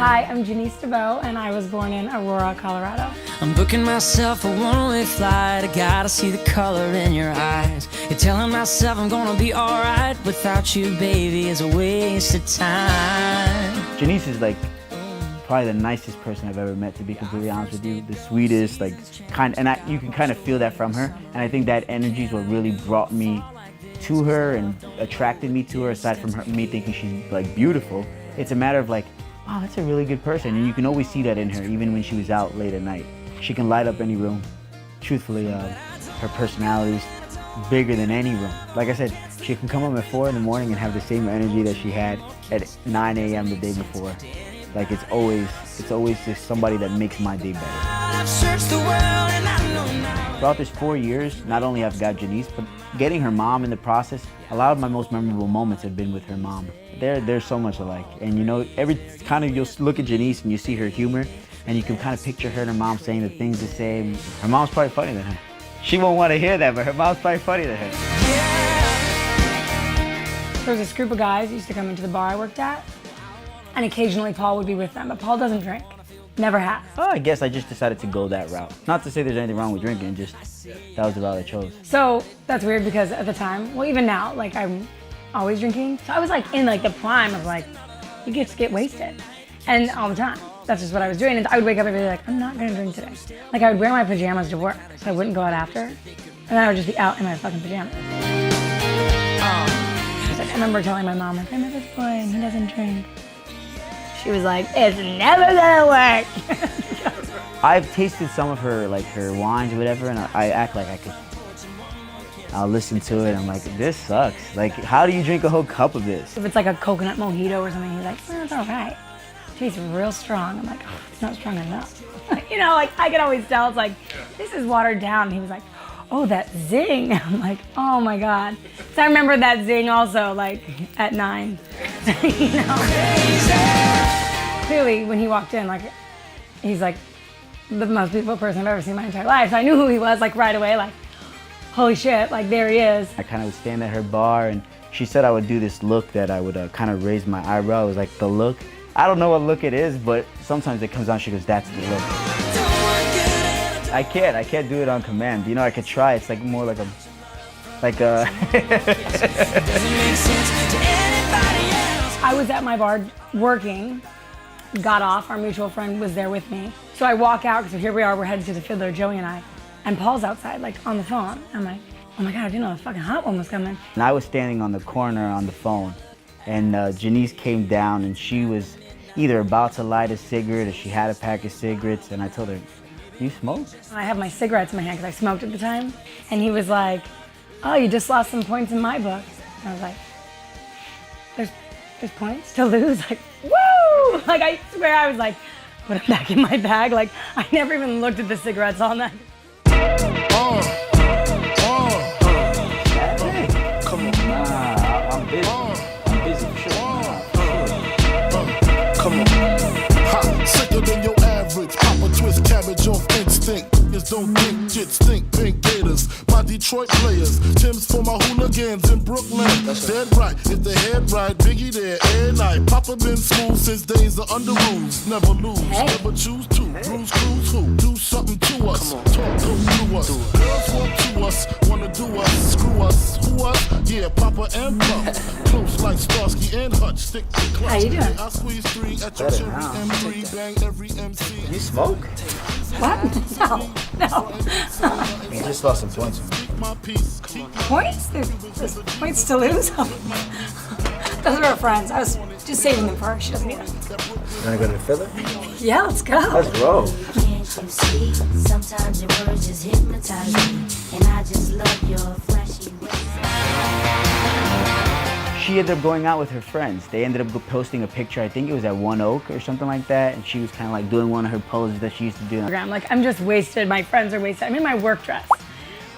Hi, I'm Genese and I was born in Aurora, Colorado. I'm booking myself a one-way flight. I gotta see the color in your eyes. You're telling myself I'm gonna be alright. Without you, baby, is a waste of time. Genese is like probably the nicest person I've ever met, to be completely honest with you. The sweetest, like you can kind of feel that from her. And I think that energy is what really brought me to her and attracted me to her, aside from me thinking she's like beautiful. It's a matter of like, wow, that's a really good person. And you can always see that in her, even when she was out late at night. She can light up any room. Truthfully, her personality's bigger than any room. Like I said, she can come home at 4 in the morning and have the same energy that she had at 9 a.m. the day before. Like it's always just somebody that makes my day better. Throughout this 4 years, not only I've got Genese, but getting her mom in the process, a lot of my most memorable moments have been with her mom. They're so much alike. And you know, you'll look at Genese and you see her humor, and you can kind of picture her and her mom saying the things the same. Her mom's probably funnier than her. She won't want to hear that, but her mom's probably funnier than her. There was this group of guys who used to come into the bar I worked at, and occasionally Paul would be with them, but Paul doesn't drink. Never has. Oh, I guess I just decided to go that route. Not to say there's anything wrong with drinking, just that was the route I chose. So that's weird because at the time, well, even now, like I'm always drinking. So I was like in like the prime of like, you get to get wasted. And all the time. That's just what I was doing. And I would wake up and be like, I'm not gonna drink today. Like I would wear my pajamas to work, so I wouldn't go out after. And then I would just be out in my fucking pajamas. I remember telling my mom, like, I met this boy and he doesn't drink. She was like, it's never gonna work. I've tasted some of her, like her wines or whatever, and I act like I could. I'll listen to it, I'm like, this sucks. Like, how do you drink a whole cup of this? If it's like a coconut mojito or something, he's like, oh, it's all right. It tastes real strong. I'm like, oh, it's not strong enough. You know, like I could always tell, it's like, this is watered down. And he was like, oh, that zing. I'm like, oh my God. So I remember that zing also, like at 9, you know? Clearly, when he walked in, like, he's like the most beautiful person I've ever seen in my entire life. So I knew who he was, like right away, like, holy shit, like there he is. I kind of would stand at her bar and she said I would do this look that I would kind of raise my eyebrow. It was like the look. I don't know what look it is, but sometimes it comes on, she goes, that's the look. I can't do it on command. You know, I could try, it's like more like a I was at my bar working, got off, our mutual friend was there with me. So I walk out, because here we are, we're headed to the Fiddler, Joey and I, and Paul's outside, like on the phone. I'm like, oh my God, I didn't know the fucking hot one was coming. And I was standing on the corner on the phone, and Genese came down and she was either about to light a cigarette or she had a pack of cigarettes, and I told her, you smoke? I have my cigarettes in my hand because I smoked at the time. And he was like, oh, you just lost some points in my book. And I was like, there's points to lose? Like, woo! Like, I swear I was like, put them back in my bag. Like, I never even looked at the cigarettes all night. Come on. Nah, I'm busy. I'm busy for sure. Come on. Hot, sicker than your average. Pop a twist cabbage off instinct. Niggas don't think shit stink. Pink gators, my Detroit players. Tim's for my hooligans in Brooklyn. That's dead right. If the head right, Biggie there every night. Papa been smooth since days of under rules. Never lose, never choose to. Bruise, cruise, who? Do something to us. Talk, go through us. Girls want to us, wanna do us, screw us, who us? Yeah, Papa and Pump. Close like Starsky and Hutch. Stick to clutch. How you doing? I squeeze 3 at your cherry M3, bang every MC. You smoke? What? No. You just lost some points. Points? There's points to lose? Those are our friends. I was just saving them for her. She doesn't need them. You wanna go to the Fiddler? Yeah, let's go. Let's roll. Can't you see? Sometimes your words just hypnotize me, and I just love your flashy ways. She ended up going out with her friends. They ended up posting a picture, I think it was at One Oak or something like that, and she was kind of like doing one of her poses that she used to do. Like, I'm just wasted, my friends are wasted. I'm in my work dress,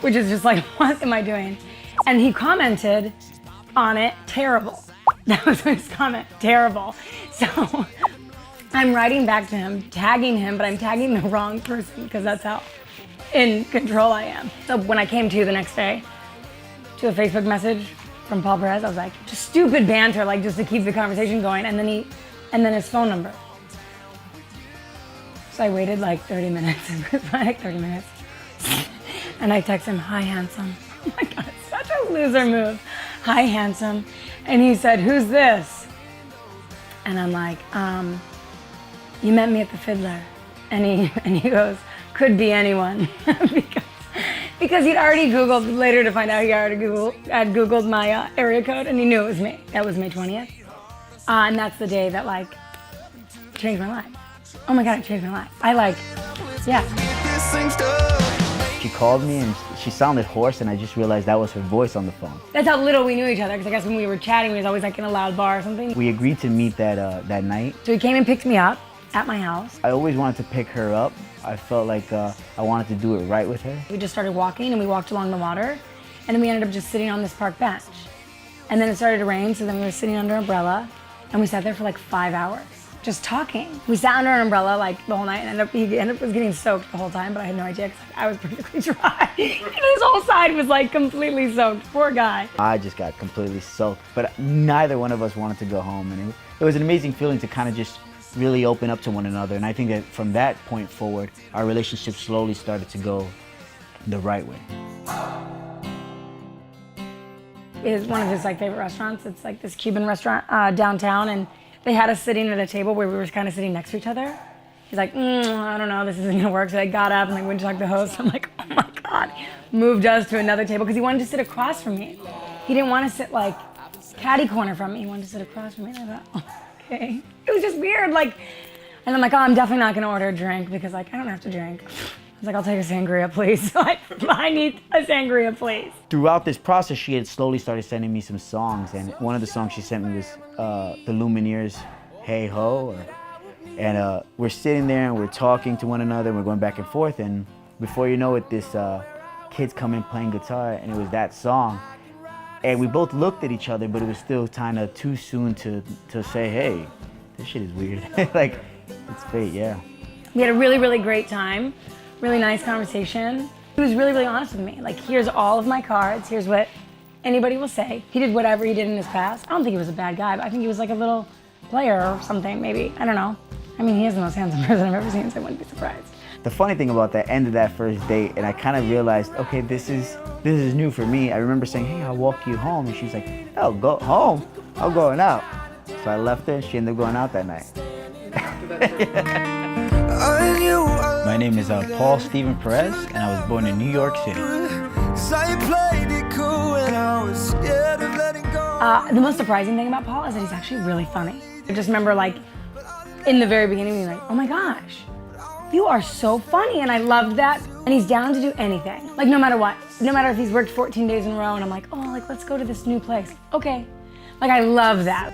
which is just like, what am I doing? And he commented on it, terrible. That was his comment, terrible. So I'm writing back to him, tagging him, but I'm tagging the wrong person because that's how in control I am. So when I came to the next day, to a Facebook message from Paul Perez, I was like, just stupid banter, like just to keep the conversation going. And then his phone number. So I waited like 30 minutes. It was like 30 minutes. And I text him, hi, handsome. Oh my God, it's such a loser move. Hi, handsome. And he said, who's this? And I'm like, you met me at the Fiddler. And he goes, could be anyone. because he'd already Googled, later to find out he already had Googled my area code, and he knew it was me. That was May 20th. And that's the day that like changed my life. Oh my God, it changed my life. Yeah. She called me and she sounded hoarse, and I just realized that was her voice on the phone. That's how little we knew each other, because I guess when we were chatting, we was always like in a loud bar or something. We agreed to meet that night. So he came and picked me up at my house. I always wanted to pick her up. I felt like I wanted to do it right with her. We just started walking, and we walked along the water, and then we ended up just sitting on this park bench. And then it started to rain, so then we were sitting under an umbrella, and we sat there for like 5 hours, just talking. We sat under an umbrella like the whole night, and he was getting soaked the whole time, but I had no idea because I was perfectly dry. And his whole side was like completely soaked. Poor guy. I just got completely soaked, but neither one of us wanted to go home, and it was an amazing feeling to kind of just really open up to one another. And I think that from that point forward, our relationship slowly started to go the right way. Is one of his like favorite restaurants. It's like this Cuban restaurant downtown, and they had us sitting at a table where we were kind of sitting next to each other. He's like, I don't know, this isn't gonna work. So I got up and like went to talk to the host. I'm like, oh my God. Moved us to another table because he wanted to sit across from me. He didn't want to sit like catty corner from me. He wanted to sit across from me. And I thought, oh, okay. It was just weird. Like, and I'm like, oh, I'm definitely not gonna order a drink because like I don't have to drink. I was like, I'll take a sangria, please. Like, I need a sangria, please. Throughout this process, she had slowly started sending me some songs, and one of the songs she sent me was the Lumineers' Hey Ho. And we're sitting there and we're talking to one another, and we're going back and forth, and before you know it, this kid's coming playing guitar, and it was that song. And we both looked at each other, but it was still kind of too soon to say, hey, this shit is weird. Like, it's fate, yeah. We had a really, really great time. Really nice conversation. He was really, really honest with me. Like, here's all of my cards. Here's what anybody will say. He did whatever he did in his past. I don't think he was a bad guy, but I think he was like a little player or something, maybe. I don't know. I mean, he is the most handsome person I've ever seen, so I wouldn't be surprised. The funny thing about that end of that first date, and I kind of realized, okay, this is new for me. I remember saying, hey, I'll walk you home. And she's like, oh, go home? I'm going out. So I left her, and she ended up going out that night. My name is Paul Steven Perez, and I was born in New York City. The most surprising thing about Paul is that he's actually really funny. I just remember, like, in the very beginning being like, oh my gosh, you are so funny, and I loved that. And he's down to do anything, like no matter what. No matter if he's worked 14 days in a row, and I'm like, oh, like, let's go to this new place. Okay. Like, I love that.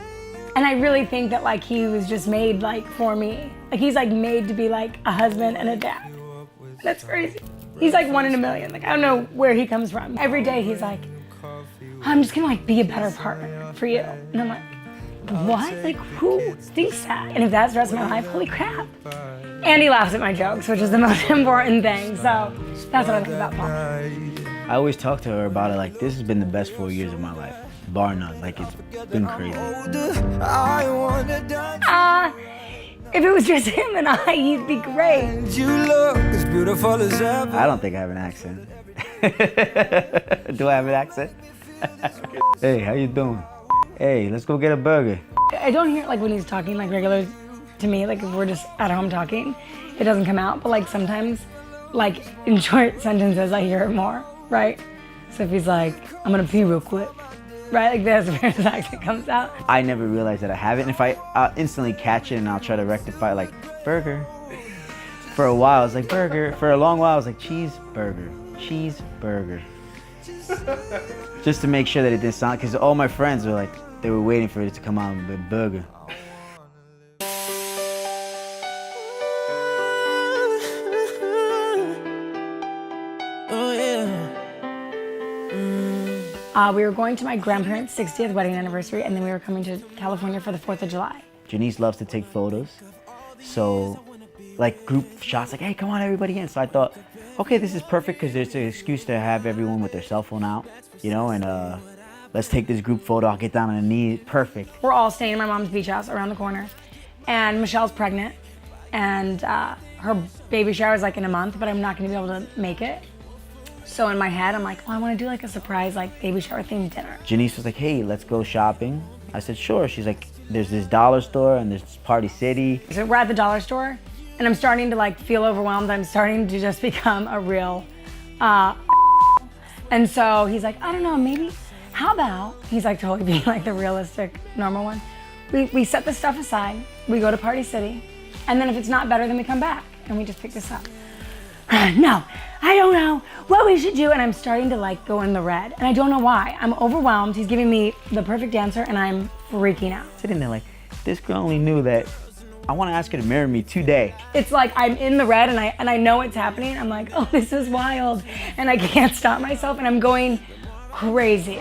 And I really think that like he was just made like for me. Like he's like made to be like a husband and a dad. That's crazy. He's like 1 in a million. Like I don't know where he comes from. Every day he's like, I'm just gonna like be a better partner for you. And I'm like, what? Like who thinks that? And if that's the rest of my life, holy crap. And he laughs at my jokes, which is the most important thing. So that's what I think about Paul. I always talk to her about it like this has been the best 4 years of my life. Bar none, like it's been crazy. If it was just him and I, he'd be great. I don't think I have an accent. Do I have an accent? Hey, how you doing? Hey, let's go get a burger. I don't hear it like when he's talking like regular to me, like if we're just at home talking, it doesn't come out. But like sometimes, like in short sentences, I hear it more, right? So if he's like, I'm gonna pee real quick. Right, like that's where his accent comes out. I never realized that I have it, and if I'll instantly catch it and I'll try to rectify like burger. For a while I was like burger. For a long while I was like cheeseburger. Just to make sure that it didn't sound, because all my friends were like, they were waiting for it to come out with burger. We were going to my grandparents' 60th wedding anniversary, and then we were coming to California for the 4th of July. Genese loves to take photos, so like group shots, like, hey, come on, everybody in. So I thought, okay, this is perfect because there's an excuse to have everyone with their cell phone out, you know, and let's take this group photo. I'll get down on a knee. Perfect. We're all staying in my mom's beach house around the corner, and Michelle's pregnant, and her baby shower is like in a month, but I'm not gonna be able to make it. So in my head, I'm like, oh, I wanna do like a surprise like baby shower themed dinner. Genese was like, hey, let's go shopping. I said, sure. She's like, there's this dollar store and there's Party City. So we're at the dollar store and I'm starting to like feel overwhelmed. I'm starting to just become a real, and so he's like, I don't know, maybe, how about, he's like totally being like the realistic, normal one. We set the stuff aside, we go to Party City, and then if it's not better, then we come back and we just pick this up. No, I don't know what we should do. And I'm starting to like go in the red and I don't know why. I'm overwhelmed. He's giving me the perfect answer and I'm freaking out. Sitting there like, this girl only knew that I want to ask her to marry me today. It's like I'm in the red and I know it's happening. I'm like, oh, this is wild. And I can't stop myself and I'm going crazy.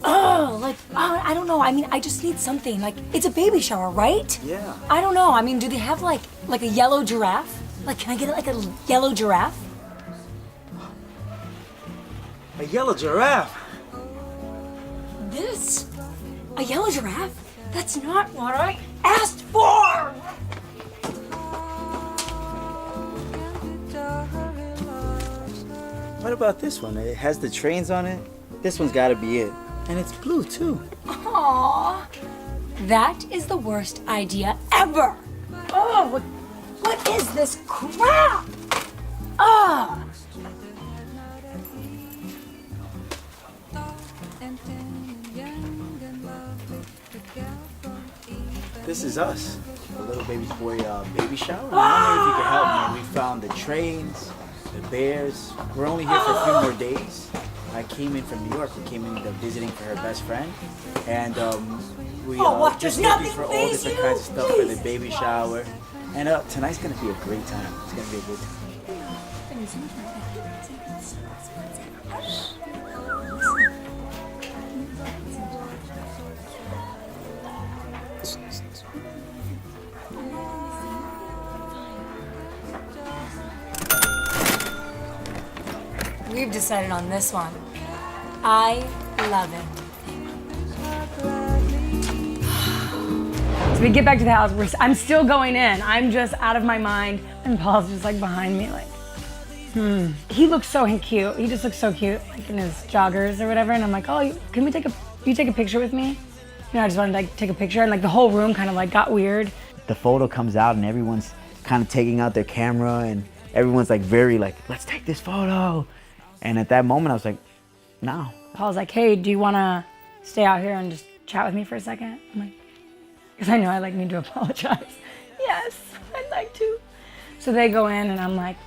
Oh, I don't know. I mean, I just need something. Like, it's a baby shower, right? Yeah. I don't know. I mean, do they have like a yellow giraffe? Like, can I get like a yellow giraffe? A yellow giraffe? This? A yellow giraffe? That's not what I asked for! What about this one? It has the trains on it. This one's gotta be it. And it's blue too. Aww. That is the worst idea ever. Oh, what is this crap? Ah. This is us. The little baby's boy baby shower. I wonder if you could help me. We found the trains, the bears. We're only here for a few more days. I came in from New York. We came in visiting for her best friend, and we what? just Does looking nothing for all faze different you? kinds of stuff for the Jeez. baby shower. And tonight's gonna be a great time. It's gonna be a good time. We've decided on this one. I love it. So we get back to the house, I'm still going in. I'm just out of my mind. And Paul's just like behind me like, He looks so cute. He just looks so cute, like in his joggers or whatever. And I'm like, oh, can you take a picture with me? You know, I just wanted to like take a picture and like the whole room kind of like got weird. The photo comes out and everyone's kind of taking out their camera and everyone's like very like, let's take this photo. And at that moment I was like, no. Paul's like, hey, do you want to stay out here and just chat with me for a second? I'm like, because I know I like need to apologize. Yes, I'd like to. So they go in and I'm like,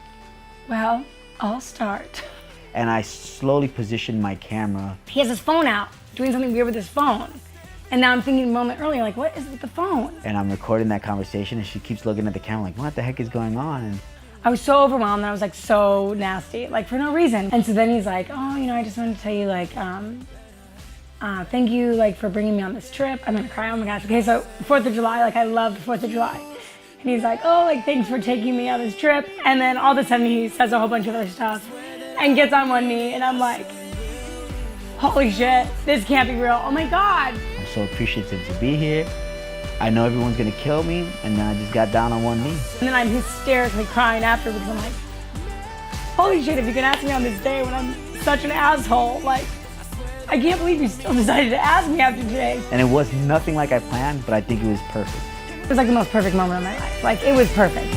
well, I'll start. And I slowly positioned my camera. He has his phone out, doing something weird with his phone. And now I'm thinking a moment earlier, like, what is with the phone? And I'm recording that conversation and she keeps looking at the camera like, what the heck is going on? And I was so overwhelmed and I was like so nasty, like for no reason. And so then he's like, oh, you know, I just wanted to tell you like, thank you like for bringing me on this trip. I'm gonna cry, oh my gosh. Okay, so 4th of July, like I love 4th of July. And he's like, oh, like thanks for taking me on this trip. And then all of a sudden he says a whole bunch of other stuff and gets on one knee and I'm like, holy shit, this can't be real, oh my God. I'm so appreciative to be here. I know everyone's gonna kill me, and then I just got down on one knee. And then I'm hysterically crying after because I'm like, holy shit, if you can ask me on this day when I'm such an asshole, like, I can't believe you still decided to ask me after today. And it was nothing like I planned, but I think it was perfect. It was like the most perfect moment of my life. Like, it was perfect.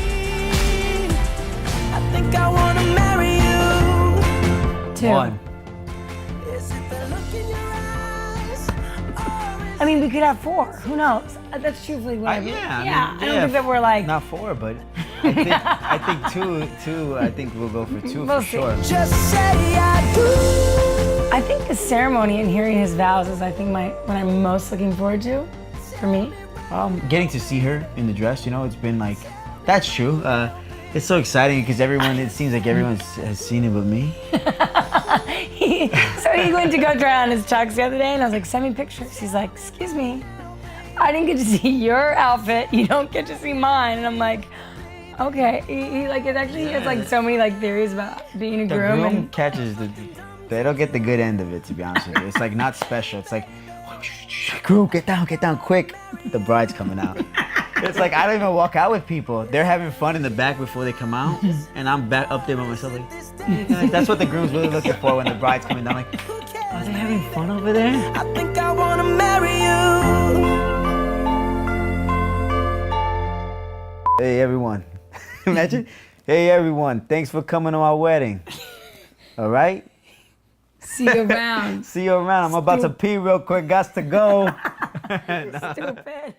I think I wanna marry you. 2. One. Is it the look in your eyes? I mean, we could have 4. Who knows? That's truthfully what I mean. I don't think that we're like. Not 4, but I think two. I think we'll go for 2 We'll for see. sure. Just say I do. I think the ceremony and hearing his vows is, I think, what I'm most looking forward to, for me. Getting to see her in the dress, you know, it's been like, that's true. It's so exciting because it seems like everyone has seen it but me. So he went to go try on his chucks the other day, and I was like, send me pictures. He's like, excuse me, I didn't get to see your outfit. You don't get to see mine. And I'm like, Okay, he like it actually has like so many like theories about being a The groom. groom And catches they don't get the good end of it, to be honest with you. It's like not special. It's like, groom, get down, quick. The bride's coming out. It's like I don't even walk out with people. They're having fun in the back before they come out, and I'm back up there by myself like, hey guys. That's what the groom's really looking for when the bride's coming down. Like, are they having fun over there? I think I wanna marry you. Hey everyone. Imagine. Hey everyone. Thanks for coming to my wedding. All right. see you around. See you around. I'm about to pee real quick. Got to go. Stupid.